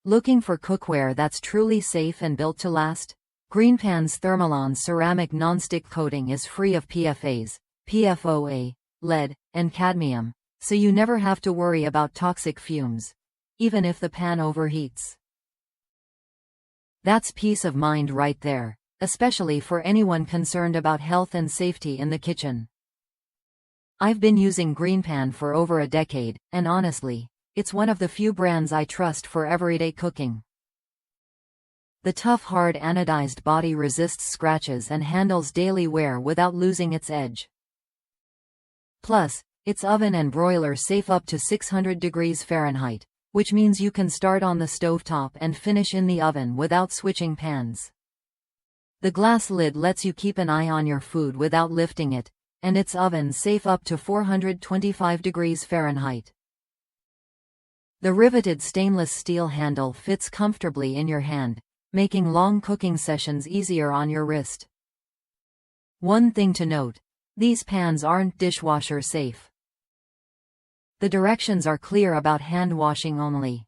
Looking for cookware that's truly safe and built to last? GreenPan's Thermolon ceramic nonstick coating is free of PFAS, PFOA, lead, and cadmium, so you never have to worry about toxic fumes, even if the pan overheats. That's peace of mind right there, especially for anyone concerned about health and safety in the kitchen. I've been using GreenPan for over a decade, and honestly, it's one of the few brands I trust for everyday cooking. The tough hard-anodized body resists scratches and handles daily wear without losing its edge. Plus, it's oven and broiler safe up to 600 degrees Fahrenheit, which means you can start on the stovetop and finish in the oven without switching pans. The glass lid lets you keep an eye on your food without lifting it, and it's oven safe up to 425 degrees Fahrenheit. The riveted stainless steel handle fits comfortably in your hand, making long cooking sessions easier on your wrist. One thing to note: these pans aren't dishwasher safe. The directions are clear about hand washing only.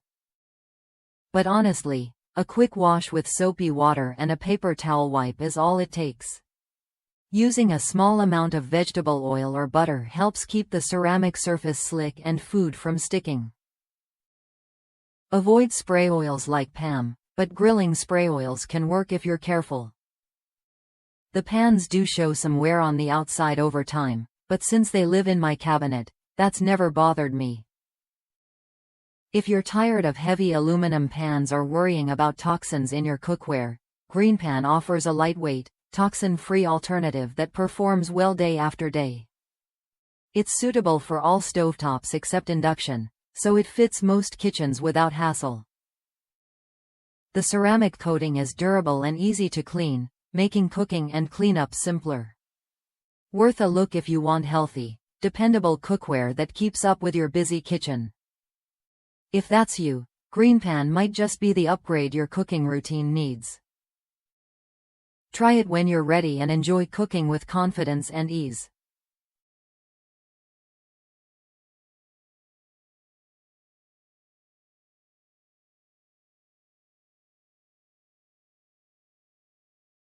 But honestly, a quick wash with soapy water and a paper towel wipe is all it takes. Using a small amount of vegetable oil or butter helps keep the ceramic surface slick and food from sticking. Avoid spray oils like PAM, but grilling spray oils can work if you're careful. The pans do show some wear on the outside over time, but since they live in my cabinet, that's never bothered me. If you're tired of heavy aluminum pans or worrying about toxins in your cookware, GreenPan offers a lightweight, toxin-free alternative that performs well day after day. It's suitable for all stovetops except induction, so it fits most kitchens without hassle. The ceramic coating is durable and easy to clean, making cooking and cleanup simpler. Worth a look if you want healthy, dependable cookware that keeps up with your busy kitchen. If that's you, GreenPan might just be the upgrade your cooking routine needs. Try it when you're ready and enjoy cooking with confidence and ease.